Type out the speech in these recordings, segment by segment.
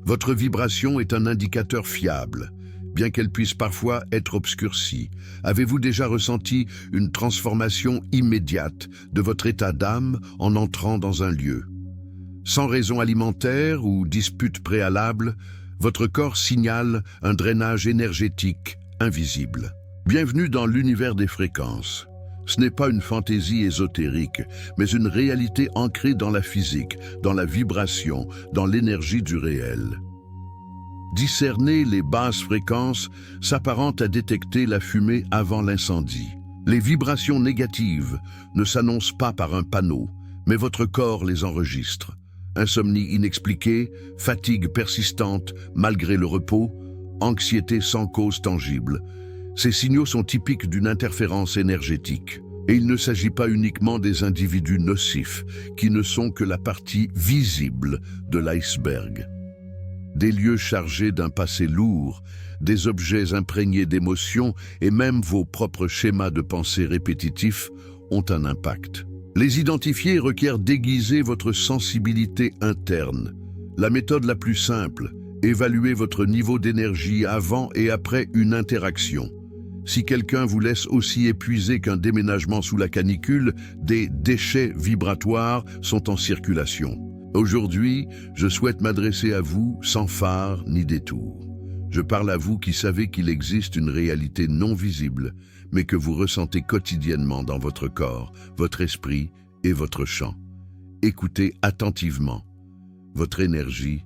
Votre vibration est un indicateur fiable, bien qu'elle puisse parfois être obscurcie. Avez-vous déjà ressenti une transformation immédiate de votre état d'âme en entrant dans un lieu? Sans raison alimentaire ou dispute préalable, votre corps signale un drainage énergétique invisible. Bienvenue dans l'univers des fréquences. Ce n'est pas une fantaisie ésotérique, mais une réalité ancrée dans la physique, dans la vibration, dans l'énergie du réel. Discerner les basses fréquences s'apparente à détecter la fumée avant l'incendie. Les vibrations négatives ne s'annoncent pas par un panneau, mais votre corps les enregistre. Insomnie inexpliquée, fatigue persistante malgré le repos, anxiété sans cause tangible. Ces signaux sont typiques d'une interférence énergétique. Et il ne s'agit pas uniquement des individus nocifs, qui ne sont que la partie visible de l'iceberg. Des lieux chargés d'un passé lourd, des objets imprégnés d'émotions et même vos propres schémas de pensée répétitifs ont un impact. Les identifier requiert d'aiguiser votre sensibilité interne. La méthode la plus simple, évaluez votre niveau d'énergie avant et après une interaction. Si quelqu'un vous laisse aussi épuisé qu'un déménagement sous la canicule, des déchets vibratoires sont en circulation. Aujourd'hui, je souhaite m'adresser à vous sans phare ni détour. Je parle à vous qui savez qu'il existe une réalité non visible, mais que vous ressentez quotidiennement dans votre corps, votre esprit et votre champ. Écoutez attentivement. Votre énergie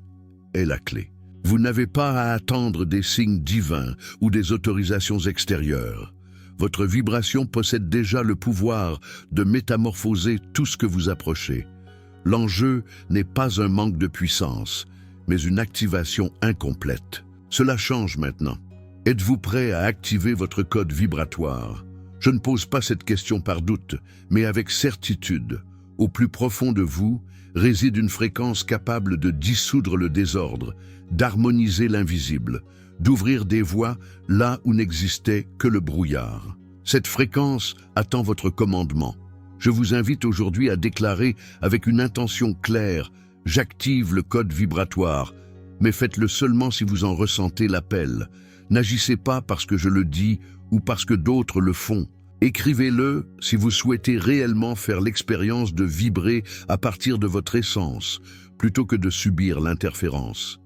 est la clé. Vous n'avez pas à attendre des signes divins ou des autorisations extérieures. Votre vibration possède déjà le pouvoir de métamorphoser tout ce que vous approchez. L'enjeu n'est pas un manque de puissance, mais une activation incomplète. Cela change maintenant. Êtes-vous prêt à activer votre code vibratoire? Je ne pose pas cette question par doute, mais avec certitude. Au plus profond de vous réside une fréquence capable de dissoudre le désordre, d'harmoniser l'invisible, d'ouvrir des voies là où n'existait que le brouillard. Cette fréquence attend votre commandement. Je vous invite aujourd'hui à déclarer avec une intention claire « J'active le code vibratoire », mais faites-le seulement si vous en ressentez l'appel. N'agissez pas parce que je le dis ou parce que d'autres le font. Écrivez-le si vous souhaitez réellement faire l'expérience de vibrer à partir de votre essence, plutôt que de subir l'interférence.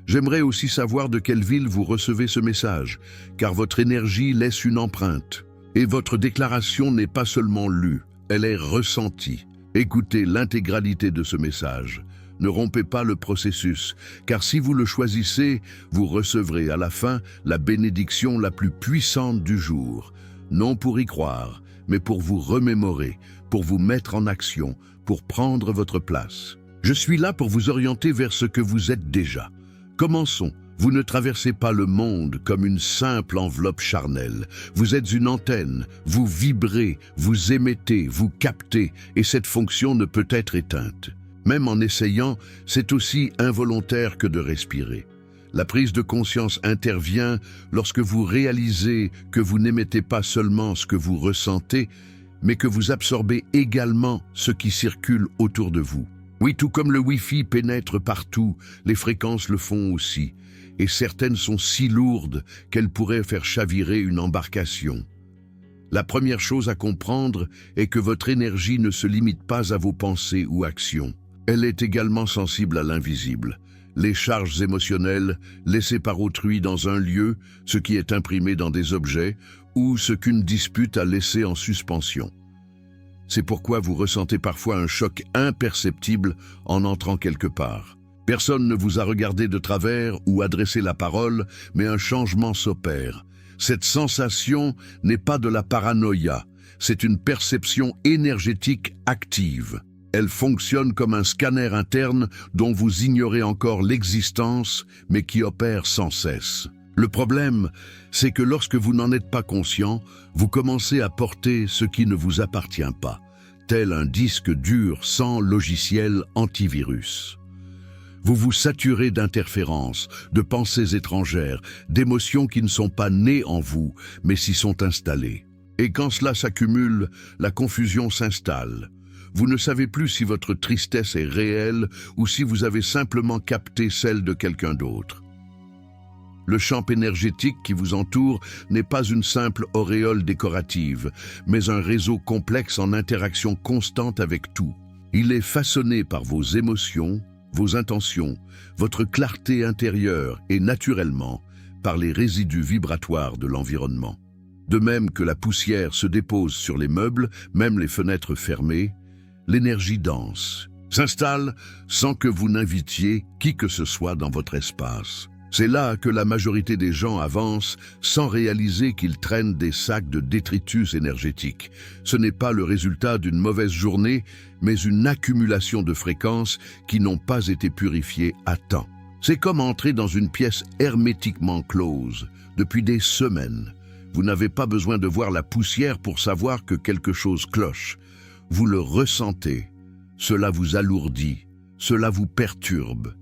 J'aimerais aussi savoir de quelle ville vous recevez ce message, car votre énergie laisse une empreinte. Et votre déclaration n'est pas seulement lue, elle est ressentie. Écoutez l'intégralité de ce message. Ne rompez pas le processus, car si vous le choisissez, vous recevrez à la fin la bénédiction la plus puissante du jour. Non pour y croire, mais pour vous remémorer, pour vous mettre en action, pour prendre votre place. Je suis là pour vous orienter vers ce que vous êtes déjà. Commençons. Vous ne traversez pas le monde comme une simple enveloppe charnelle. Vous êtes une antenne, vous vibrez, vous émettez, vous captez, et cette fonction ne peut être éteinte. Même en essayant, c'est aussi involontaire que de respirer. La prise de conscience intervient lorsque vous réalisez que vous n'émettez pas seulement ce que vous ressentez, mais que vous absorbez également ce qui circule autour de vous. Oui, tout comme le Wi-Fi pénètre partout, les fréquences le font aussi. Et certaines sont si lourdes qu'elles pourraient faire chavirer une embarcation. La première chose à comprendre est que votre énergie ne se limite pas à vos pensées ou actions. Elle est également sensible à l'invisible. Les charges émotionnelles laissées par autrui dans un lieu, ce qui est imprimé dans des objets, ou ce qu'une dispute a laissé en suspension. C'est pourquoi vous ressentez parfois un choc imperceptible en entrant quelque part. Personne ne vous a regardé de travers ou adressé la parole, mais un changement s'opère. Cette sensation n'est pas de la paranoïa, c'est une perception énergétique active. Elle fonctionne comme un scanner interne dont vous ignorez encore l'existence, mais qui opère sans cesse. Le problème, c'est que lorsque vous n'en êtes pas conscient, vous commencez à porter ce qui ne vous appartient pas, tel un disque dur sans logiciel antivirus. Vous vous saturez d'interférences, de pensées étrangères, d'émotions qui ne sont pas nées en vous, mais s'y sont installées. Et quand cela s'accumule, la confusion s'installe. Vous ne savez plus si votre tristesse est réelle ou si vous avez simplement capté celle de quelqu'un d'autre. Le champ énergétique qui vous entoure n'est pas une simple auréole décorative, mais un réseau complexe en interaction constante avec tout. Il est façonné par vos émotions, vos intentions, votre clarté intérieure et naturellement par les résidus vibratoires de l'environnement. De même que la poussière se dépose sur les meubles, même les fenêtres fermées, l'énergie dense s'installe sans que vous n'invitiez qui que ce soit dans votre espace. C'est là que la majorité des gens avancent sans réaliser qu'ils traînent des sacs de détritus énergétiques. Ce n'est pas le résultat d'une mauvaise journée, mais une accumulation de fréquences qui n'ont pas été purifiées à temps. C'est comme entrer dans une pièce hermétiquement close depuis des semaines. Vous n'avez pas besoin de voir la poussière pour savoir que quelque chose cloche. Vous le ressentez. Cela vous alourdit. Cela vous perturbe.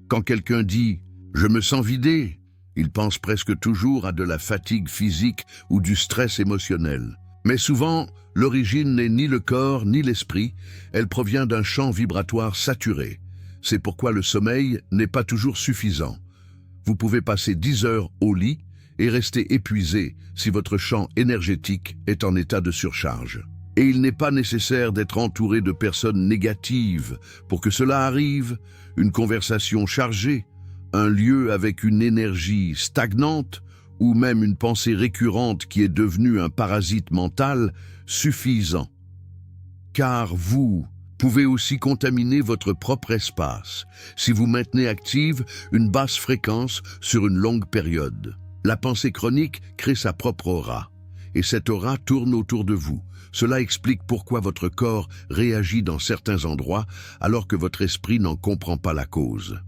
Quand quelqu'un dit « je me sens vidé », il pense presque toujours à de la fatigue physique ou du stress émotionnel. Mais souvent, l'origine n'est ni le corps ni l'esprit, elle provient d'un champ vibratoire saturé. C'est pourquoi le sommeil n'est pas toujours suffisant. Vous pouvez passer 10 heures au lit et rester épuisé si votre champ énergétique est en état de surcharge. Et il n'est pas nécessaire d'être entouré de personnes négatives pour que cela arrive. Une conversation chargée, un lieu avec une énergie stagnante ou même une pensée récurrente qui est devenue un parasite mental suffisant. Car vous pouvez aussi contaminer votre propre espace si vous maintenez active une basse fréquence sur une longue période. La pensée chronique crée sa propre aura, et cette aura tourne autour de vous. Cela explique pourquoi votre corps réagit dans certains endroits alors que votre esprit n'en comprend pas la cause.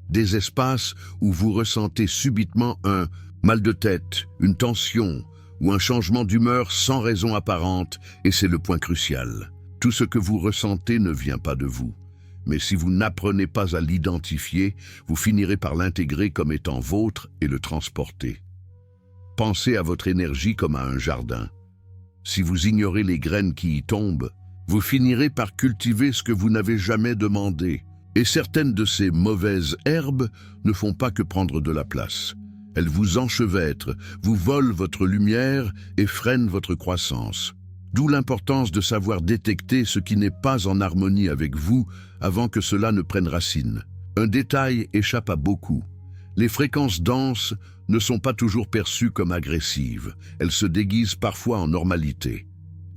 Des espaces où vous ressentez subitement un mal de tête, une tension ou un changement d'humeur sans raison apparente, et c'est le point crucial. Tout ce que vous ressentez ne vient pas de vous. Mais si vous n'apprenez pas à l'identifier, vous finirez par l'intégrer comme étant vôtre et le transporter. Pensez à votre énergie comme à un jardin. Si vous ignorez les graines qui y tombent, vous finirez par cultiver ce que vous n'avez jamais demandé. Et certaines de ces mauvaises herbes ne font pas que prendre de la place. Elles vous enchevêtrent, vous volent votre lumière et freinent votre croissance. D'où l'importance de savoir détecter ce qui n'est pas en harmonie avec vous avant que cela ne prenne racine. Un détail échappe à beaucoup. Les fréquences denses ne sont pas toujours perçues comme agressives. Elles se déguisent parfois en normalité.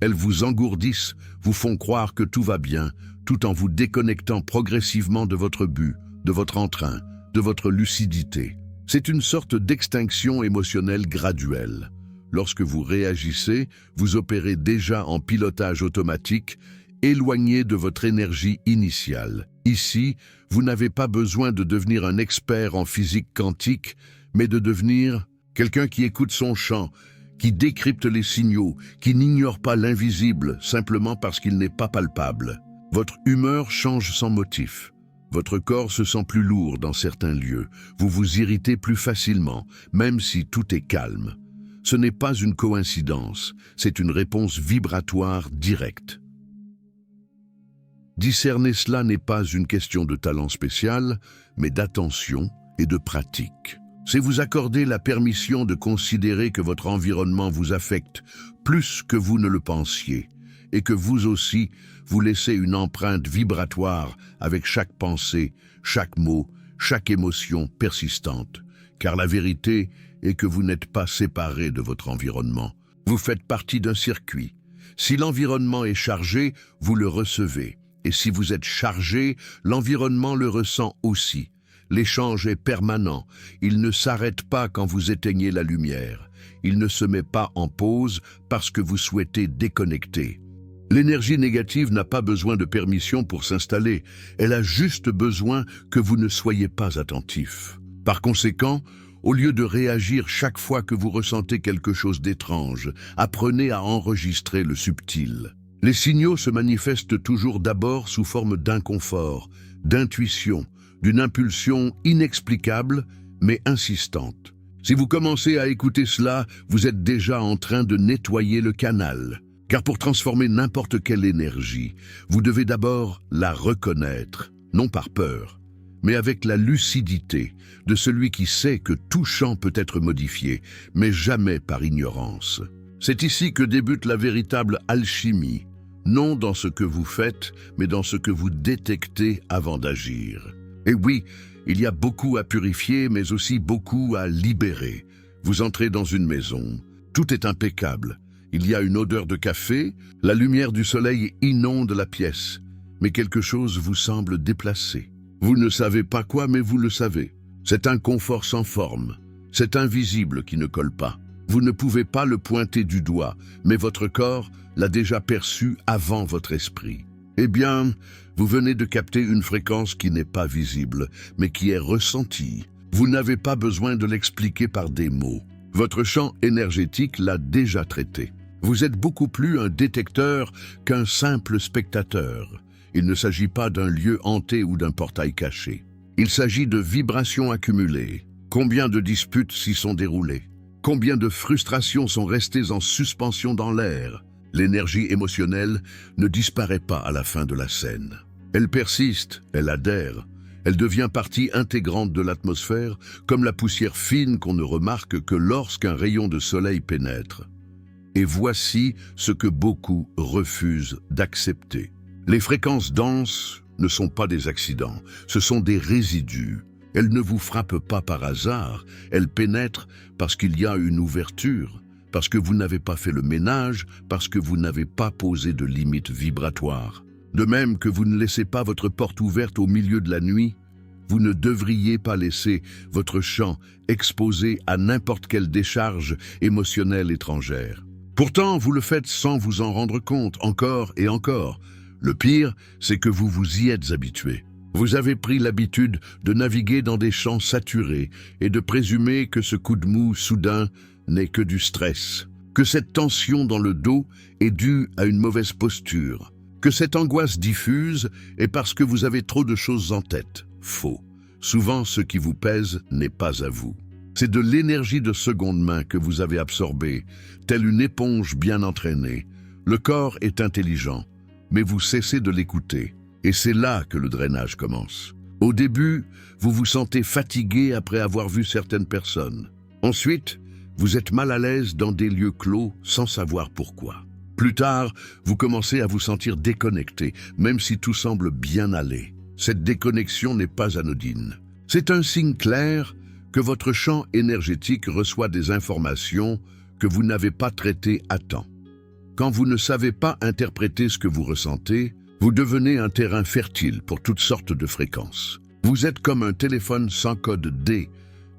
Elles vous engourdissent, vous font croire que tout va bien, tout en vous déconnectant progressivement de votre but, de votre entrain, de votre lucidité. C'est une sorte d'extinction émotionnelle graduelle. Lorsque vous réagissez, vous opérez déjà en pilotage automatique, éloigné de votre énergie initiale. Ici, vous n'avez pas besoin de devenir un expert en physique quantique, mais de devenir quelqu'un qui écoute son champ, qui décrypte les signaux, qui n'ignore pas l'invisible simplement parce qu'il n'est pas palpable. Votre humeur change sans motif. Votre corps se sent plus lourd dans certains lieux. Vous vous irritez plus facilement, même si tout est calme. Ce n'est pas une coïncidence, c'est une réponse vibratoire directe. Discerner cela n'est pas une question de talent spécial, mais d'attention et de pratique. C'est vous accorder la permission de considérer que votre environnement vous affecte plus que vous ne le pensiez, et que vous aussi, vous laissez une empreinte vibratoire avec chaque pensée, chaque mot, chaque émotion persistante. Car la vérité est que vous n'êtes pas séparé de votre environnement. Vous faites partie d'un circuit. Si l'environnement est chargé, vous le recevez. Et si vous êtes chargé, l'environnement le ressent aussi. L'échange est permanent. Il ne s'arrête pas quand vous éteignez la lumière. Il ne se met pas en pause parce que vous souhaitez déconnecter. L'énergie négative n'a pas besoin de permission pour s'installer. Elle a juste besoin que vous ne soyez pas attentif. Par conséquent, au lieu de réagir chaque fois que vous ressentez quelque chose d'étrange, apprenez à enregistrer le subtil. Les signaux se manifestent toujours d'abord sous forme d'inconfort, d'intuition, d'une impulsion inexplicable mais insistante. Si vous commencez à écouter cela, vous êtes déjà en train de nettoyer le canal. Car pour transformer n'importe quelle énergie, vous devez d'abord la reconnaître, non par peur, mais avec la lucidité de celui qui sait que tout champ peut être modifié, mais jamais par ignorance. C'est ici que débute la véritable alchimie, non dans ce que vous faites, mais dans ce que vous détectez avant d'agir. Et oui, il y a beaucoup à purifier, mais aussi beaucoup à libérer. Vous entrez dans une maison, tout est impeccable. Il y a une odeur de café, la lumière du soleil inonde la pièce, mais quelque chose vous semble déplacé. Vous ne savez pas quoi, mais vous le savez. C'est un confort sans forme, c'est invisible qui ne colle pas. Vous ne pouvez pas le pointer du doigt, mais votre corps l'a déjà perçu avant votre esprit. Eh bien, vous venez de capter une fréquence qui n'est pas visible, mais qui est ressentie. Vous n'avez pas besoin de l'expliquer par des mots. Votre champ énergétique l'a déjà traité. Vous êtes beaucoup plus un détecteur qu'un simple spectateur. Il ne s'agit pas d'un lieu hanté ou d'un portail caché. Il s'agit de vibrations accumulées. Combien de disputes s'y sont déroulées? Combien de frustrations sont restées en suspension dans l'air? L'énergie émotionnelle ne disparaît pas à la fin de la scène. Elle persiste, elle adhère, elle devient partie intégrante de l'atmosphère, comme la poussière fine qu'on ne remarque que lorsqu'un rayon de soleil pénètre. Et voici ce que beaucoup refusent d'accepter. Les fréquences denses ne sont pas des accidents, ce sont des résidus. Elles ne vous frappent pas par hasard, elles pénètrent parce qu'il y a une ouverture, parce que vous n'avez pas fait le ménage, parce que vous n'avez pas posé de limite vibratoire. De même que vous ne laissez pas votre porte ouverte au milieu de la nuit, vous ne devriez pas laisser votre champ exposé à n'importe quelle décharge émotionnelle étrangère. Pourtant, vous le faites sans vous en rendre compte, encore et encore. Le pire, c'est que vous vous y êtes habitué. Vous avez pris l'habitude de naviguer dans des champs saturés et de présumer que ce coup de mou soudain n'est que du stress, que cette tension dans le dos est due à une mauvaise posture, que cette angoisse diffuse est parce que vous avez trop de choses en tête. Faux. Souvent, ce qui vous pèse n'est pas à vous. C'est de l'énergie de seconde main que vous avez absorbée, telle une éponge bien entraînée. Le corps est intelligent, mais vous cessez de l'écouter. Et c'est là que le drainage commence. Au début, vous vous sentez fatigué après avoir vu certaines personnes. Ensuite, vous êtes mal à l'aise dans des lieux clos sans savoir pourquoi. Plus tard, vous commencez à vous sentir déconnecté, même si tout semble bien aller. Cette déconnexion n'est pas anodine. C'est un signe clair que votre champ énergétique reçoit des informations que vous n'avez pas traitées à temps. Quand vous ne savez pas interpréter ce que vous ressentez, vous devenez un terrain fertile pour toutes sortes de fréquences. Vous êtes comme un téléphone sans code D.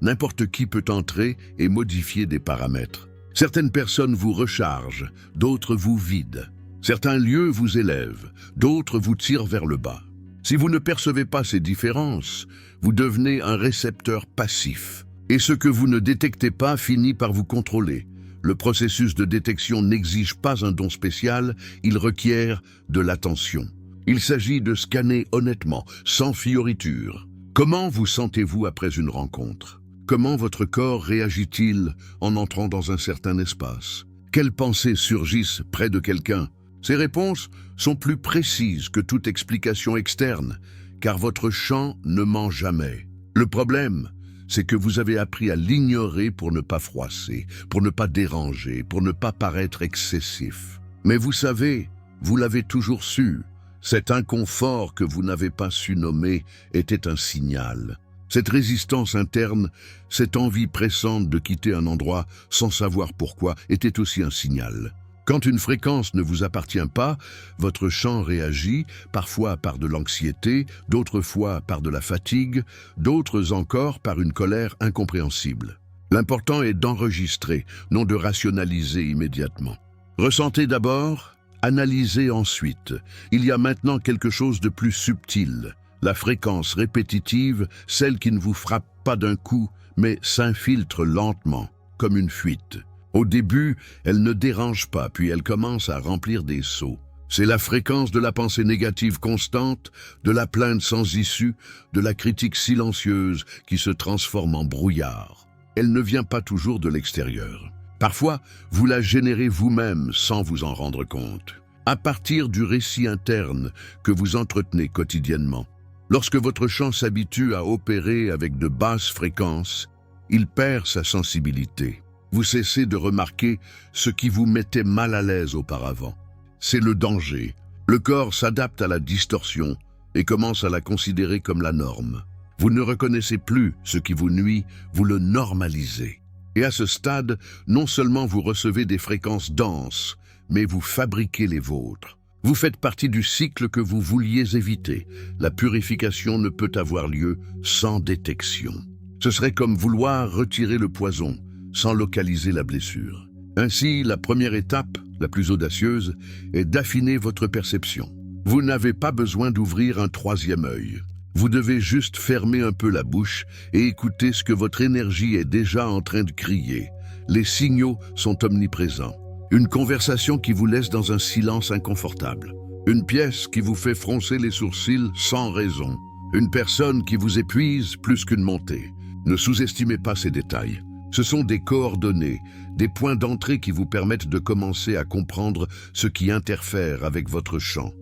N'importe qui peut entrer et modifier des paramètres. Certaines personnes vous rechargent, d'autres vous vident. Certains lieux vous élèvent, d'autres vous tirent vers le bas. Si vous ne percevez pas ces différences, vous devenez un récepteur passif. Et ce que vous ne détectez pas finit par vous contrôler. Le processus de détection n'exige pas un don spécial, il requiert de l'attention. Il s'agit de scanner honnêtement, sans fioriture. Comment vous sentez-vous après une rencontre? Comment votre corps réagit-il en entrant dans un certain espace? Quelles pensées surgissent près de quelqu'un? Ces réponses sont plus précises que toute explication externe, car votre champ ne ment jamais. Le problème, c'est que vous avez appris à l'ignorer pour ne pas froisser, pour ne pas déranger, pour ne pas paraître excessif. Mais vous savez, vous l'avez toujours su, cet inconfort que vous n'avez pas su nommer était un signal. Cette résistance interne, cette envie pressante de quitter un endroit sans savoir pourquoi, était aussi un signal. Quand une fréquence ne vous appartient pas, votre champ réagit, parfois par de l'anxiété, d'autres fois par de la fatigue, d'autres encore par une colère incompréhensible. L'important est d'enregistrer, non de rationaliser immédiatement. Ressentez d'abord, analysez ensuite. Il y a maintenant quelque chose de plus subtil. La fréquence répétitive, celle qui ne vous frappe pas d'un coup, mais s'infiltre lentement, comme une fuite. Au début, elle ne dérange pas, puis elle commence à remplir des seaux. C'est la fréquence de la pensée négative constante, de la plainte sans issue, de la critique silencieuse qui se transforme en brouillard. Elle ne vient pas toujours de l'extérieur. Parfois, vous la générez vous-même sans vous en rendre compte, à partir du récit interne que vous entretenez quotidiennement. Lorsque votre chant s'habitue à opérer avec de basses fréquences, il perd sa sensibilité. Vous cessez de remarquer ce qui vous mettait mal à l'aise auparavant. C'est le danger. Le corps s'adapte à la distorsion et commence à la considérer comme la norme. Vous ne reconnaissez plus ce qui vous nuit, vous le normalisez. Et à ce stade, non seulement vous recevez des fréquences denses, mais vous fabriquez les vôtres. Vous faites partie du cycle que vous vouliez éviter. La purification ne peut avoir lieu sans détection. Ce serait comme vouloir retirer le poison sans localiser la blessure. Ainsi, la première étape, la plus audacieuse, est d'affiner votre perception. Vous n'avez pas besoin d'ouvrir un troisième œil. Vous devez juste fermer un peu la bouche et écouter ce que votre énergie est déjà en train de crier. Les signaux sont omniprésents. Une conversation qui vous laisse dans un silence inconfortable. Une pièce qui vous fait froncer les sourcils sans raison. Une personne qui vous épuise plus qu'une montée. Ne sous-estimez pas ces détails. Ce sont des coordonnées, des points d'entrée qui vous permettent de commencer à comprendre ce qui interfère avec votre chant.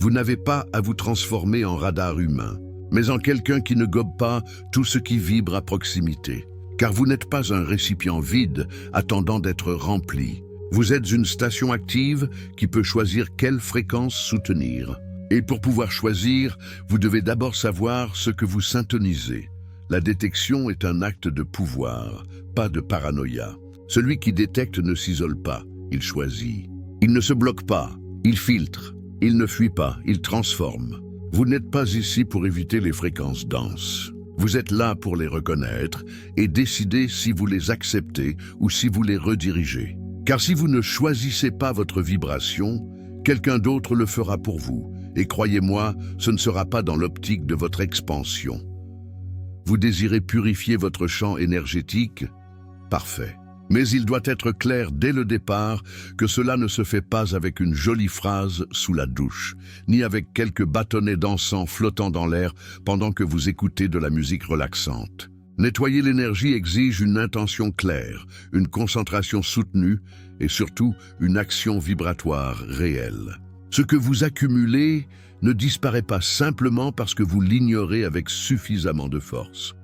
Vous n'avez pas à vous transformer en radar humain, mais en quelqu'un qui ne gobe pas tout ce qui vibre à proximité. Car vous n'êtes pas un récipient vide attendant d'être rempli. Vous êtes une station active qui peut choisir quelle fréquence soutenir. Et pour pouvoir choisir, vous devez d'abord savoir ce que vous syntonisez. La détection est un acte de pouvoir, pas de paranoïa. Celui qui détecte ne s'isole pas, il choisit. Il ne se bloque pas, il filtre. Il ne fuit pas, il transforme. Vous n'êtes pas ici pour éviter les fréquences denses. Vous êtes là pour les reconnaître et décider si vous les acceptez ou si vous les redirigez. Car si vous ne choisissez pas votre vibration, quelqu'un d'autre le fera pour vous. Et croyez-moi, ce ne sera pas dans l'optique de votre expansion. Vous désirez purifier votre champ énergétique? Parfait. Mais il doit être clair dès le départ que cela ne se fait pas avec une jolie phrase sous la douche, ni avec quelques bâtonnets d'encens flottant dans l'air pendant que vous écoutez de la musique relaxante. Nettoyer l'énergie exige une intention claire, une concentration soutenue et surtout une action vibratoire réelle. Ce que vous accumulez ne disparaît pas simplement parce que vous l'ignorez avec suffisamment de force.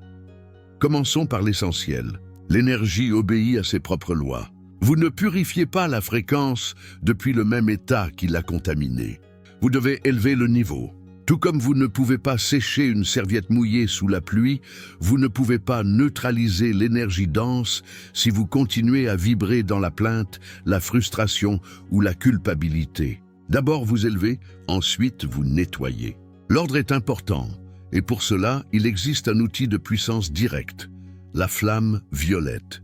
Commençons par l'essentiel. L'énergie obéit à ses propres lois. Vous ne purifiez pas la fréquence depuis le même état qui l'a contaminée. Vous devez élever le niveau. Tout comme vous ne pouvez pas sécher une serviette mouillée sous la pluie, vous ne pouvez pas neutraliser l'énergie dense si vous continuez à vibrer dans la plainte, la frustration ou la culpabilité. D'abord vous élevez, ensuite vous nettoyez. L'ordre est important, et pour cela, il existe un outil de puissance directe. La flamme violette.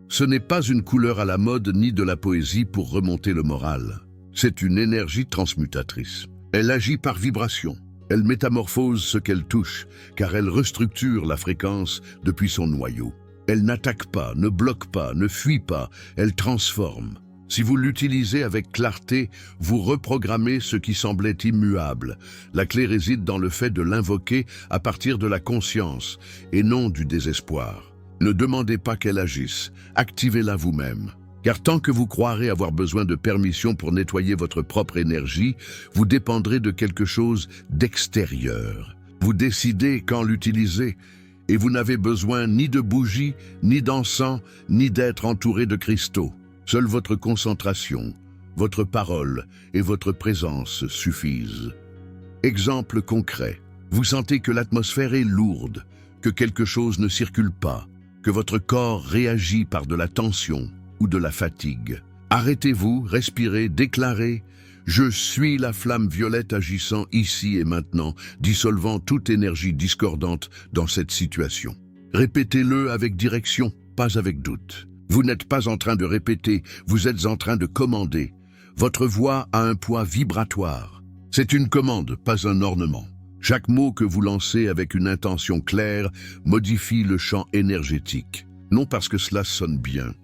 Ce n'est pas une couleur à la mode ni de la poésie pour remonter le moral. C'est une énergie transmutatrice. Elle agit par vibration. Elle métamorphose ce qu'elle touche, car elle restructure la fréquence depuis son noyau. Elle n'attaque pas, ne bloque pas, ne fuit pas, elle transforme. Si vous l'utilisez avec clarté, vous reprogrammez ce qui semblait immuable. La clé réside dans le fait de l'invoquer à partir de la conscience et non du désespoir. Ne demandez pas qu'elle agisse, activez-la vous-même. Car tant que vous croirez avoir besoin de permission pour nettoyer votre propre énergie, vous dépendrez de quelque chose d'extérieur. Vous décidez quand l'utiliser, et vous n'avez besoin ni de bougies, ni d'encens, ni d'être entouré de cristaux. Seule votre concentration, votre parole et votre présence suffisent. Exemple concret. Vous sentez que l'atmosphère est lourde, que quelque chose ne circule pas, que votre corps réagit par de la tension ou de la fatigue. Arrêtez-vous, respirez, déclarez « Je suis la flamme violette agissant ici et maintenant, dissolvant toute énergie discordante dans cette situation. » Répétez-le avec direction, pas avec doute. Vous n'êtes pas en train de répéter, vous êtes en train de commander. Votre voix a un poids vibratoire. C'est une commande, pas un ornement. Chaque mot que vous lancez avec une intention claire modifie le champ énergétique. Non parce que cela sonne bien,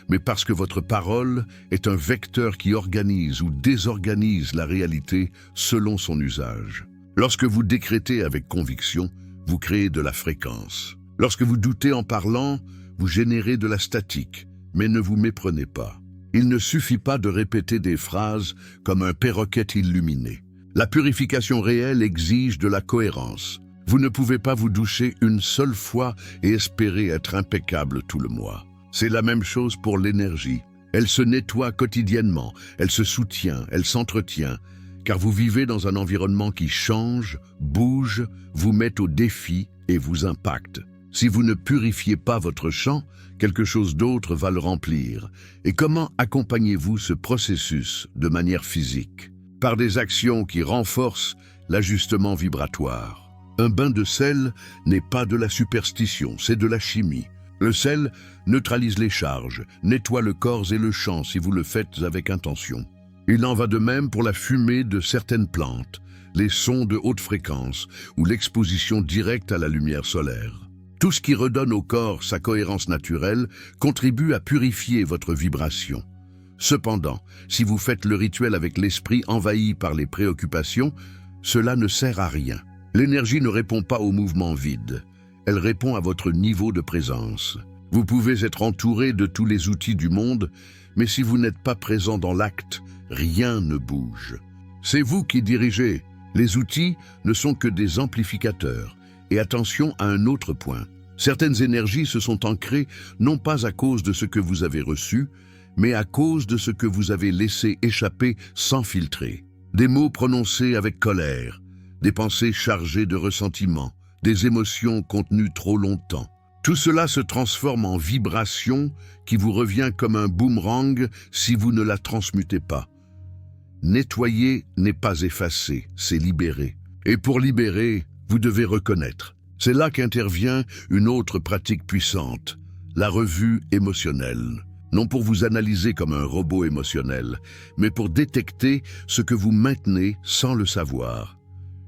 mais parce que votre parole est un vecteur qui organise ou désorganise la réalité selon son usage. Lorsque vous décrétez avec conviction, vous créez de la fréquence. Lorsque vous doutez en parlant, vous générez de la statique, Mais ne vous méprenez pas. Il ne suffit pas de répéter des phrases comme un perroquet illuminé. La purification réelle exige de la cohérence. Vous ne pouvez pas vous doucher une seule fois et espérer être impeccable tout le mois. C'est la même chose pour l'énergie. Elle se nettoie quotidiennement, elle se soutient, elle s'entretient, car vous vivez dans un environnement qui change, bouge, vous met au défi et vous impacte. Si vous ne purifiez pas votre champ, quelque chose d'autre va le remplir. Et comment accompagnez-vous ce processus de manière physique? Par des actions qui renforcent l'ajustement vibratoire. Un bain de sel n'est pas de la superstition, c'est de la chimie. Le sel neutralise les charges, nettoie le corps et le champ si vous le faites avec intention. Il en va de même pour la fumée de certaines plantes, les sons de haute fréquence ou l'exposition directe à la lumière solaire. Tout ce qui redonne au corps sa cohérence naturelle contribue à purifier votre vibration. Cependant, si vous faites le rituel avec l'esprit envahi par les préoccupations, cela ne sert à rien. L'énergie ne répond pas au mouvement vide. Elle répond à votre niveau de présence. Vous pouvez être entouré de tous les outils du monde, mais si vous n'êtes pas présent dans l'acte, rien ne bouge. C'est vous qui dirigez. Les outils ne sont que des amplificateurs. Et attention à un autre point. Certaines énergies se sont ancrées non pas à cause de ce que vous avez reçu, mais à cause de ce que vous avez laissé échapper sans filtrer. Des mots prononcés avec colère, des pensées chargées de ressentiment, des émotions contenues trop longtemps. Tout cela se transforme en vibration qui vous revient comme un boomerang si vous ne la transmutez pas. Nettoyer n'est pas effacer, c'est libérer. Et pour libérer, vous devez reconnaître. C'est là qu'intervient une autre pratique puissante, la revue émotionnelle. Non pour vous analyser comme un robot émotionnel, mais pour détecter ce que vous maintenez sans le savoir.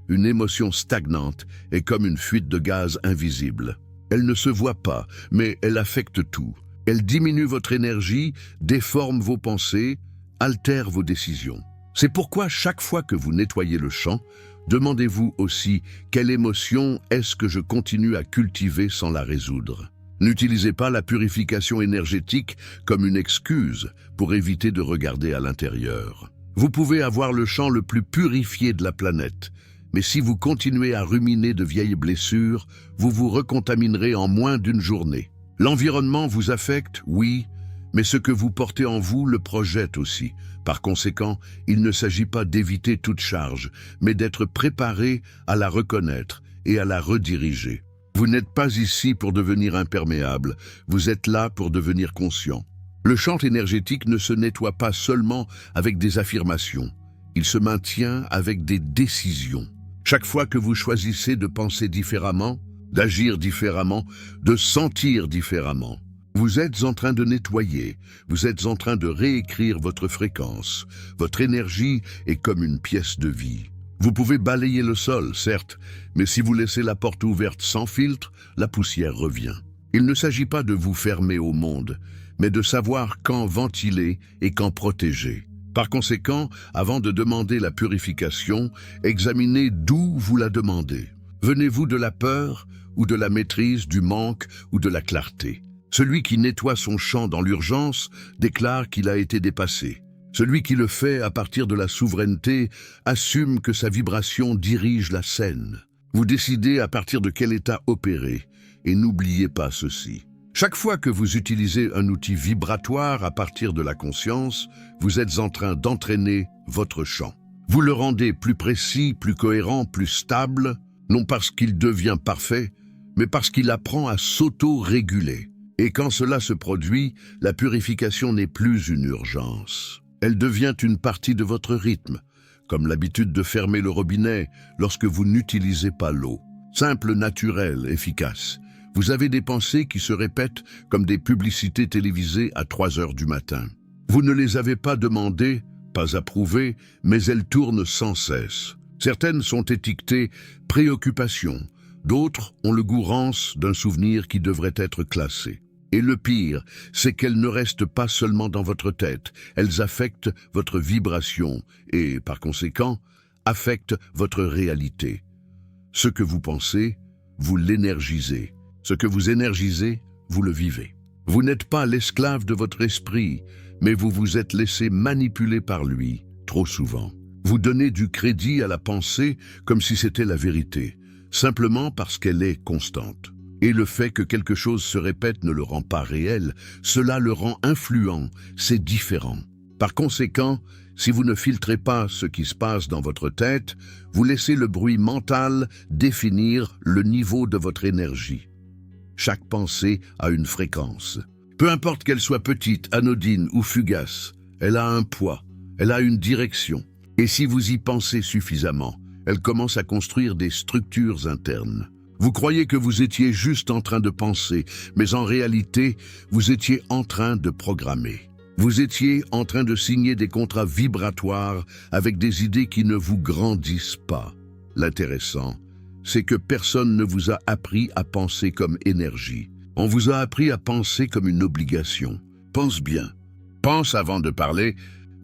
Une émotion stagnante est comme une fuite de gaz invisible. Elle ne se voit pas, mais elle affecte tout. Elle diminue votre énergie, déforme vos pensées, altère vos décisions. C'est pourquoi chaque fois que vous nettoyez le champ, demandez-vous aussi quelle émotion est-ce que je continue à cultiver sans la résoudre. N'utilisez pas la purification énergétique comme une excuse pour éviter de regarder à l'intérieur. Vous pouvez avoir le champ le plus purifié de la planète, mais si vous continuez à ruminer de vieilles blessures, vous vous recontaminerez en moins d'une journée. L'environnement vous affecte, oui, mais ce que vous portez en vous le projette aussi. Par conséquent, il ne s'agit pas d'éviter toute charge, mais d'être préparé à la reconnaître et à la rediriger. Vous n'êtes pas ici pour devenir imperméable, vous êtes là pour devenir conscient. Le champ énergétique ne se nettoie pas seulement avec des affirmations, il se maintient avec des décisions. Chaque fois que vous choisissez de penser différemment, d'agir différemment, de sentir différemment, vous êtes en train de nettoyer, vous êtes en train de réécrire votre fréquence. Votre énergie est comme une pièce de vie. Vous pouvez balayer le sol, certes, mais si vous laissez la porte ouverte sans filtre, la poussière revient. Il ne s'agit pas de vous fermer au monde, mais de savoir quand ventiler et quand protéger. Par conséquent, avant de demander la purification, examinez d'où vous la demandez. Venez-vous de la peur ou de la maîtrise, du manque ou de la clarté? Celui qui nettoie son champ dans l'urgence déclare qu'il a été dépassé. Celui qui le fait à partir de la souveraineté assume que sa vibration dirige la scène. Vous décidez à partir de quel état opérer, et n'oubliez pas ceci. Chaque fois que vous utilisez un outil vibratoire à partir de la conscience, vous êtes en train d'entraîner votre champ. Vous le rendez plus précis, plus cohérent, plus stable, non parce qu'il devient parfait, mais parce qu'il apprend à s'auto-réguler. Et quand cela se produit, la purification n'est plus une urgence. Elle devient une partie de votre rythme, comme l'habitude de fermer le robinet lorsque vous n'utilisez pas l'eau. Simple, naturel, efficace. Vous avez des pensées qui se répètent comme des publicités télévisées à 3 heures du matin. Vous ne les avez pas demandées, pas approuvées, mais elles tournent sans cesse. Certaines sont étiquetées « préoccupation », d'autres ont le goût rance d'un souvenir qui devrait être classé. Et le pire, c'est qu'elles ne restent pas seulement dans votre tête, elles affectent votre vibration et, par conséquent, affectent votre réalité. Ce que vous pensez, vous l'énergisez. Ce que vous énergisez, vous le vivez. Vous n'êtes pas l'esclave de votre esprit, mais vous vous êtes laissé manipuler par lui, trop souvent. Vous donnez du crédit à la pensée comme si c'était la vérité, simplement parce qu'elle est constante. Et le fait que quelque chose se répète ne le rend pas réel, cela le rend influent, c'est différent. Par conséquent, si vous ne filtrez pas ce qui se passe dans votre tête, vous laissez le bruit mental définir le niveau de votre énergie. Chaque pensée a une fréquence. Peu importe qu'elle soit petite, anodine ou fugace, elle a un poids, elle a une direction. Et si vous y pensez suffisamment, elle commence à construire des structures internes. Vous croyez que vous étiez juste en train de penser, mais en réalité, vous étiez en train de programmer. Vous étiez en train de signer des contrats vibratoires avec des idées qui ne vous grandissent pas. L'intéressant, c'est que personne ne vous a appris à penser comme énergie. On vous a appris à penser comme une obligation. Pense bien. Pense avant de parler.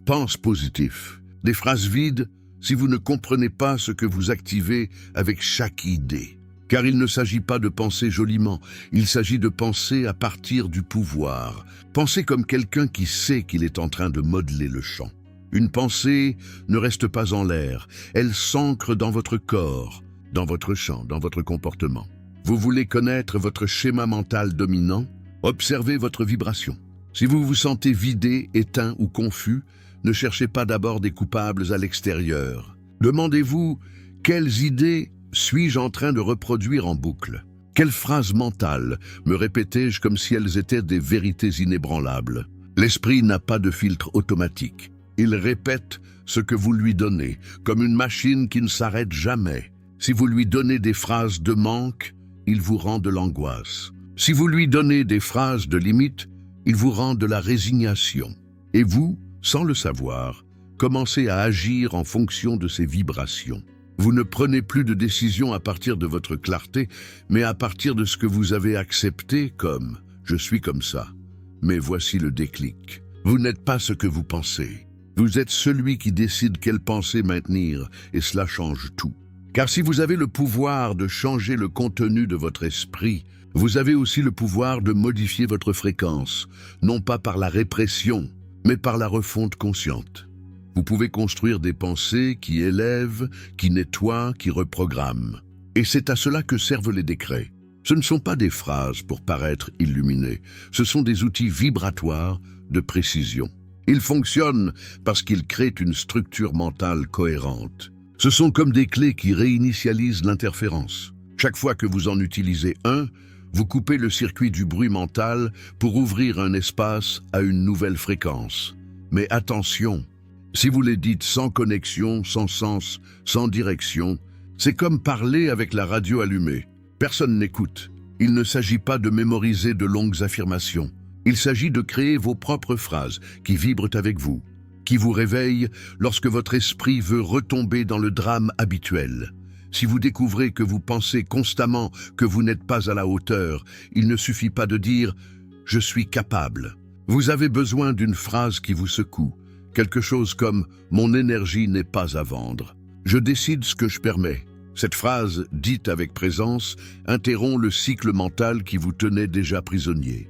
Pense positif. Des phrases vides si vous ne comprenez pas ce que vous activez avec chaque idée. Car il ne s'agit pas de penser joliment, il s'agit de penser à partir du pouvoir. Pensez comme quelqu'un qui sait qu'il est en train de modeler le champ. Une pensée ne reste pas en l'air, elle s'ancre dans votre corps, dans votre champ, dans votre comportement. Vous voulez connaître votre schéma mental dominant? Observez votre vibration. Si vous vous sentez vidé, éteint ou confus, ne cherchez pas d'abord des coupables à l'extérieur. Demandez-vous, quelles idées suis-je en train de reproduire en boucle? Quelles phrases mentales me répétais-je comme si elles étaient des vérités inébranlables? L'esprit n'a pas de filtre automatique. Il répète ce que vous lui donnez, comme une machine qui ne s'arrête jamais. Si vous lui donnez des phrases de manque, il vous rend de l'angoisse. Si vous lui donnez des phrases de limite, il vous rend de la résignation. Et vous, sans le savoir, commencez à agir en fonction de ces vibrations. Vous ne prenez plus de décisions à partir de votre clarté, mais à partir de ce que vous avez accepté comme « je suis comme ça ». Mais voici le déclic. Vous n'êtes pas ce que vous pensez. Vous êtes celui qui décide quelle pensée maintenir, et cela change tout. Car si vous avez le pouvoir de changer le contenu de votre esprit, vous avez aussi le pouvoir de modifier votre fréquence, non pas par la répression, mais par la refonte consciente. Vous pouvez construire des pensées qui élèvent, qui nettoient, qui reprogramment. Et c'est à cela que servent les décrets. Ce ne sont pas des phrases pour paraître illuminés, ce sont des outils vibratoires de précision. Ils fonctionnent parce qu'ils créent une structure mentale cohérente. Ce sont comme des clés qui réinitialisent l'interférence. Chaque fois que vous en utilisez un, vous coupez le circuit du bruit mental pour ouvrir un espace à une nouvelle fréquence. Mais attention, si vous les dites sans connexion, sans sens, sans direction, c'est comme parler avec la radio allumée. Personne n'écoute. Il ne s'agit pas de mémoriser de longues affirmations. Il s'agit de créer vos propres phrases qui vibrent avec vous, qui vous réveillent lorsque votre esprit veut retomber dans le drame habituel. Si vous découvrez que vous pensez constamment que vous n'êtes pas à la hauteur, il ne suffit pas de dire « je suis capable ». Vous avez besoin d'une phrase qui vous secoue. Quelque chose comme « mon énergie n'est pas à vendre ». Je décide ce que je permets. Cette phrase, dite avec présence, interrompt le cycle mental qui vous tenait déjà prisonnier.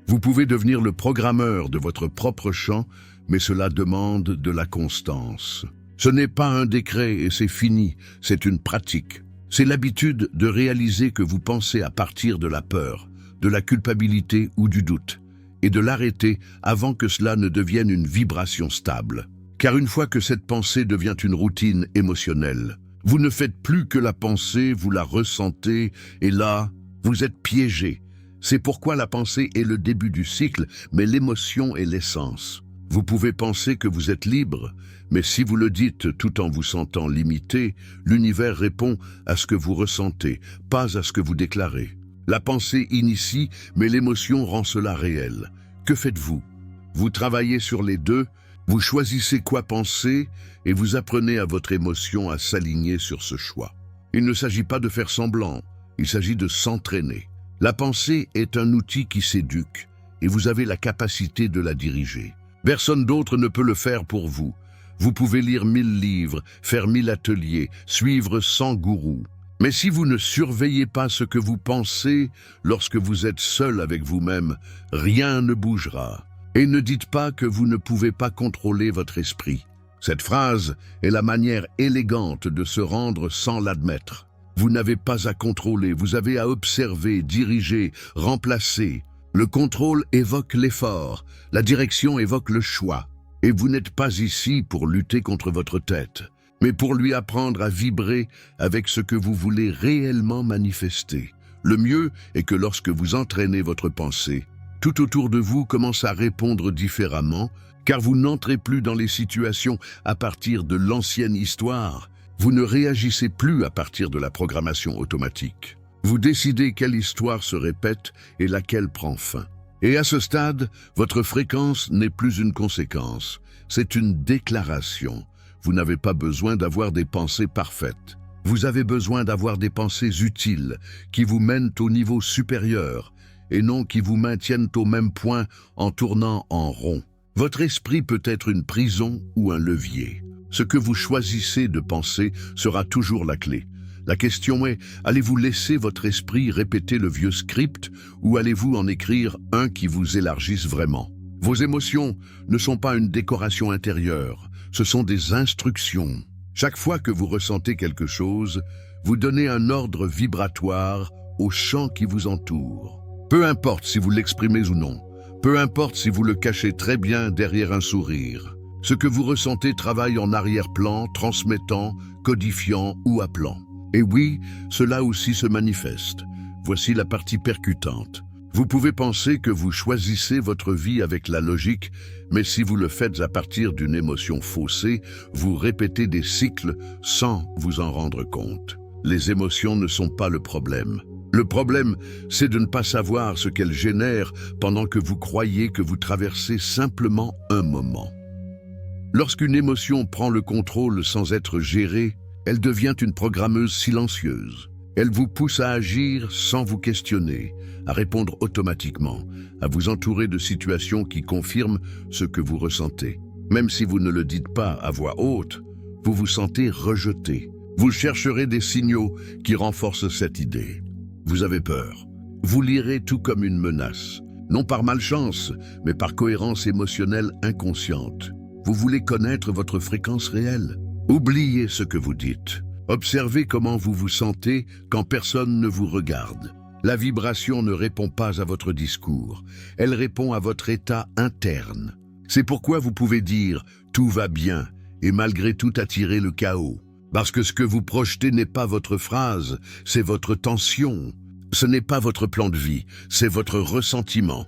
Vous pouvez devenir le programmeur de votre propre champ, mais cela demande de la constance. Ce n'est pas un décret et c'est fini, c'est une pratique. C'est l'habitude de réaliser que vous pensez à partir de la peur, de la culpabilité ou du doute, et de l'arrêter avant que cela ne devienne une vibration stable. Car une fois que cette pensée devient une routine émotionnelle, vous ne faites plus que la penser, vous la ressentez, et là, vous êtes piégé. C'est pourquoi la pensée est le début du cycle, mais l'émotion est l'essence. Vous pouvez penser que vous êtes libre, mais si vous le dites tout en vous sentant limité, l'univers répond à ce que vous ressentez, pas à ce que vous déclarez. La pensée initie, mais l'émotion rend cela réel. Que faites-vous? Vous travaillez sur les deux, vous choisissez quoi penser et vous apprenez à votre émotion à s'aligner sur ce choix. Il ne s'agit pas de faire semblant, il s'agit de s'entraîner. La pensée est un outil qui s'éduque et vous avez la capacité de la diriger. Personne d'autre ne peut le faire pour vous. Vous pouvez lire 1000 livres, faire 1000 ateliers, suivre 100 gourous. Mais si vous ne surveillez pas ce que vous pensez lorsque vous êtes seul avec vous-même, rien ne bougera. Et ne dites pas que vous ne pouvez pas contrôler votre esprit. Cette phrase est la manière élégante de se rendre sans l'admettre. Vous n'avez pas à contrôler, vous avez à observer, diriger, remplacer. Le contrôle évoque l'effort, la direction évoque le choix. Et vous n'êtes pas ici pour lutter contre votre tête, mais pour lui apprendre à vibrer avec ce que vous voulez réellement manifester. Le mieux est que lorsque vous entraînez votre pensée, tout autour de vous commence à répondre différemment, car vous n'entrez plus dans les situations à partir de l'ancienne histoire. Vous ne réagissez plus à partir de la programmation automatique. Vous décidez quelle histoire se répète et laquelle prend fin. Et à ce stade, votre fréquence n'est plus une conséquence, c'est une déclaration. Vous n'avez pas besoin d'avoir des pensées parfaites. Vous avez besoin d'avoir des pensées utiles, qui vous mènent au niveau supérieur, et non qui vous maintiennent au même point en tournant en rond. Votre esprit peut être une prison ou un levier. Ce que vous choisissez de penser sera toujours la clé. La question est, allez-vous laisser votre esprit répéter le vieux script ou allez-vous en écrire un qui vous élargisse vraiment? Vos émotions ne sont pas une décoration intérieure, ce sont des instructions. Chaque fois que vous ressentez quelque chose, vous donnez un ordre vibratoire au champ qui vous entoure. Peu importe si vous l'exprimez ou non, peu importe si vous le cachez très bien derrière un sourire. Ce que vous ressentez travaille en arrière-plan, transmettant, codifiant ou appelant. Et oui, cela aussi se manifeste. Voici la partie percutante. Vous pouvez penser que vous choisissez votre vie avec la logique, mais si vous le faites à partir d'une émotion faussée, vous répétez des cycles sans vous en rendre compte. Les émotions ne sont pas le problème. Le problème, c'est de ne pas savoir ce qu'elles génèrent pendant que vous croyez que vous traversez simplement un moment. Lorsqu'une émotion prend le contrôle sans être gérée, elle devient une programmeuse silencieuse. Elle vous pousse à agir sans vous questionner, à répondre automatiquement, à vous entourer de situations qui confirment ce que vous ressentez. Même si vous ne le dites pas à voix haute, vous vous sentez rejeté. Vous chercherez des signaux qui renforcent cette idée. Vous avez peur. Vous lirez tout comme une menace, non par malchance, mais par cohérence émotionnelle inconsciente. Vous voulez connaître votre fréquence réelle. Oubliez ce que vous dites. Observez comment vous vous sentez quand personne ne vous regarde. La vibration ne répond pas à votre discours, elle répond à votre état interne. C'est pourquoi vous pouvez dire « tout va bien » et malgré tout attirer le chaos. Parce que ce que vous projetez n'est pas votre phrase, c'est votre tension. Ce n'est pas votre plan de vie, c'est votre ressentiment.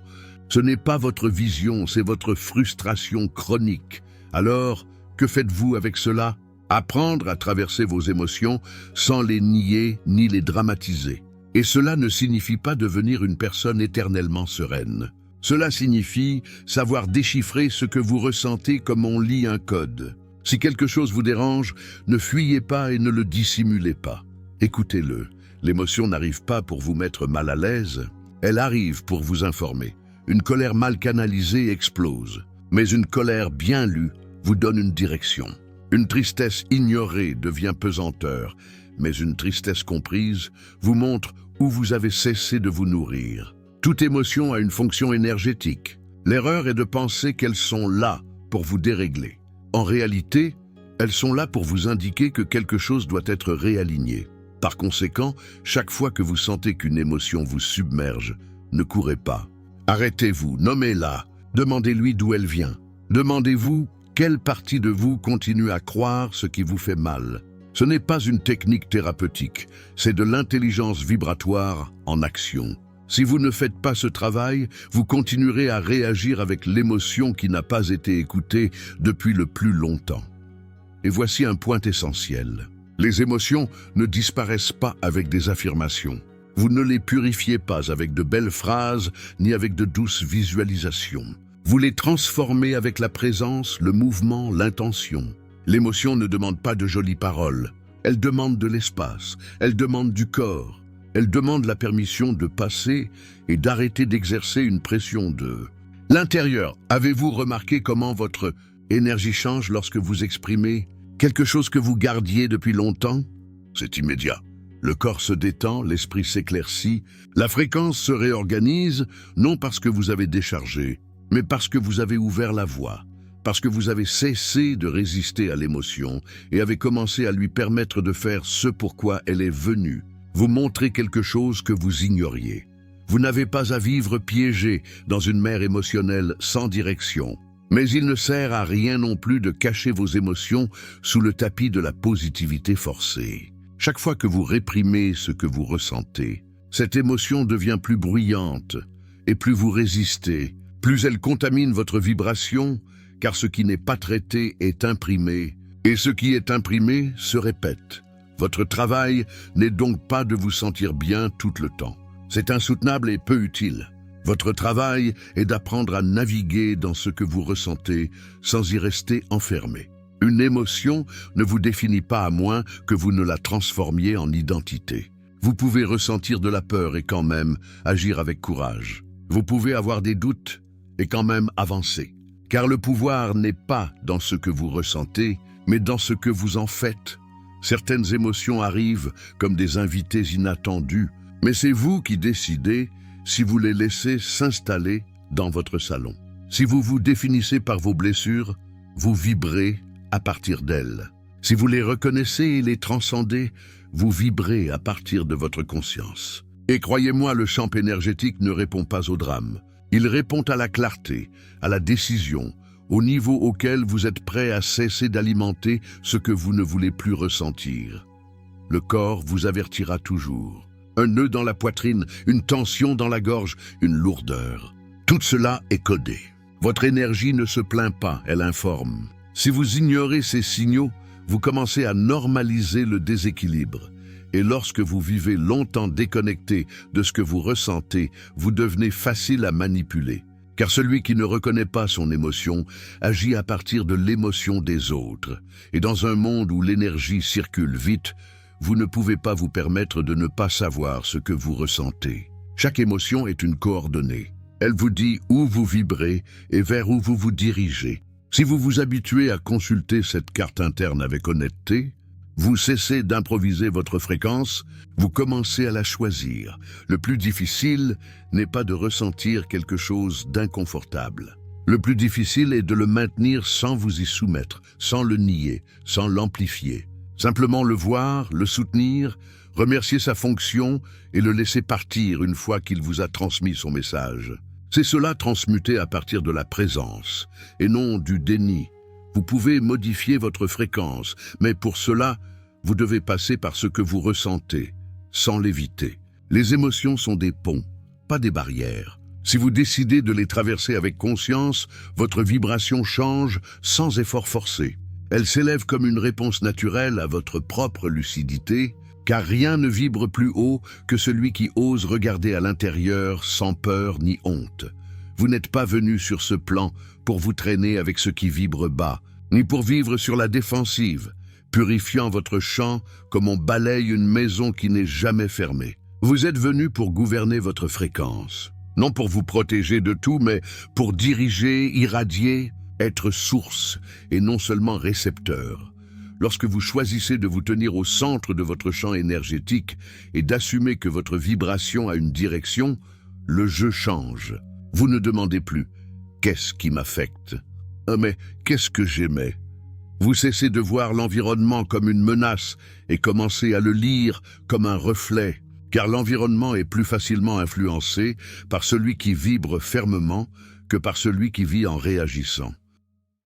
Ce n'est pas votre vision, c'est votre frustration chronique. Alors, que faites-vous avec cela ? Apprendre à traverser vos émotions sans les nier ni les dramatiser. Et cela ne signifie pas devenir une personne éternellement sereine. Cela signifie savoir déchiffrer ce que vous ressentez comme on lit un code. Si quelque chose vous dérange, ne fuyez pas et ne le dissimulez pas. Écoutez-le. L'émotion n'arrive pas pour vous mettre mal à l'aise, elle arrive pour vous informer. Une colère mal canalisée explose, mais une colère bien lue vous donne une direction. Une tristesse ignorée devient pesanteur, mais une tristesse comprise vous montre où vous avez cessé de vous nourrir. Toute émotion a une fonction énergétique. L'erreur est de penser qu'elles sont là pour vous dérégler. En réalité, elles sont là pour vous indiquer que quelque chose doit être réaligné. Par conséquent, chaque fois que vous sentez qu'une émotion vous submerge, ne courez pas. Arrêtez-vous, nommez-la, demandez-lui d'où elle vient. Demandez-vous quelle partie de vous continue à croire ce qui vous fait mal. Ce n'est pas une technique thérapeutique, c'est de l'intelligence vibratoire en action. Si vous ne faites pas ce travail, vous continuerez à réagir avec l'émotion qui n'a pas été écoutée depuis le plus longtemps. Et voici un point essentiel. Les émotions ne disparaissent pas avec des affirmations. Vous ne les purifiez pas avec de belles phrases ni avec de douces visualisations. Vous les transformez avec la présence, le mouvement, l'intention. L'émotion ne demande pas de jolies paroles. Elle demande de l'espace, elle demande du corps. Elle demande la permission de passer et d'arrêter d'exercer une pression de l'intérieur. Avez-vous remarqué comment votre énergie change lorsque vous exprimez quelque chose que vous gardiez depuis longtemps? C'est immédiat. Le corps se détend, l'esprit s'éclaircit, la fréquence se réorganise, non parce que vous avez déchargé, mais parce que vous avez ouvert la voie, parce que vous avez cessé de résister à l'émotion et avez commencé à lui permettre de faire ce pourquoi elle est venue, vous montrer quelque chose que vous ignoriez. Vous n'avez pas à vivre piégé dans une mer émotionnelle sans direction. Mais il ne sert à rien non plus de cacher vos émotions sous le tapis de la positivité forcée. Chaque fois que vous réprimez ce que vous ressentez, cette émotion devient plus bruyante, et plus vous résistez, plus elle contamine votre vibration, car ce qui n'est pas traité est imprimé, et ce qui est imprimé se répète. Votre travail n'est donc pas de vous sentir bien tout le temps. C'est insoutenable et peu utile. Votre travail est d'apprendre à naviguer dans ce que vous ressentez sans y rester enfermé. Une émotion ne vous définit pas à moins que vous ne la transformiez en identité. Vous pouvez ressentir de la peur et quand même agir avec courage. Vous pouvez avoir des doutes et quand même avancer. Car le pouvoir n'est pas dans ce que vous ressentez, mais dans ce que vous en faites. Certaines émotions arrivent comme des invités inattendus, mais c'est vous qui décidez si vous les laissez s'installer dans votre salon. Si vous vous définissez par vos blessures, vous vibrez à partir d'elles. Si vous les reconnaissez et les transcendez, vous vibrez à partir de votre conscience. Et croyez-moi, le champ énergétique ne répond pas au drame. Il répond à la clarté, à la décision, au niveau auquel vous êtes prêt à cesser d'alimenter ce que vous ne voulez plus ressentir. Le corps vous avertira toujours. Un nœud dans la poitrine, une tension dans la gorge, une lourdeur. Tout cela est codé. Votre énergie ne se plaint pas, elle informe. Si vous ignorez ces signaux, vous commencez à normaliser le déséquilibre. Et lorsque vous vivez longtemps déconnecté de ce que vous ressentez, vous devenez facile à manipuler. Car celui qui ne reconnaît pas son émotion agit à partir de l'émotion des autres. Et dans un monde où l'énergie circule vite, vous ne pouvez pas vous permettre de ne pas savoir ce que vous ressentez. Chaque émotion est une coordonnée. Elle vous dit où vous vibrez et vers où vous vous dirigez. Si vous vous habituez à consulter cette carte interne avec honnêteté, vous cessez d'improviser votre fréquence, vous commencez à la choisir. Le plus difficile n'est pas de ressentir quelque chose d'inconfortable. Le plus difficile est de le maintenir sans vous y soumettre, sans le nier, sans l'amplifier. Simplement le voir, le soutenir, remercier sa fonction et le laisser partir une fois qu'il vous a transmis son message. C'est cela transmuté à partir de la présence et non du déni. Vous pouvez modifier votre fréquence, mais pour cela, vous devez passer par ce que vous ressentez, sans l'éviter. Les émotions sont des ponts, pas des barrières. Si vous décidez de les traverser avec conscience, votre vibration change sans effort forcé. Elle s'élève comme une réponse naturelle à votre propre lucidité, car rien ne vibre plus haut que celui qui ose regarder à l'intérieur sans peur ni honte. Vous n'êtes pas venu sur ce plan pour vous traîner avec ce qui vibre bas, ni pour vivre sur la défensive, purifiant votre champ comme on balaye une maison qui n'est jamais fermée. Vous êtes venu pour gouverner votre fréquence, non pour vous protéger de tout, mais pour diriger, irradier, être source et non seulement récepteur. Lorsque vous choisissez de vous tenir au centre de votre champ énergétique et d'assumer que votre vibration a une direction, le jeu change. Vous ne demandez plus « qu'est-ce qui m'affecte ?» « Ah mais qu'est-ce que j'aimais ?» Vous cessez de voir l'environnement comme une menace et commencez à le lire comme un reflet, car l'environnement est plus facilement influencé par celui qui vibre fermement que par celui qui vit en réagissant.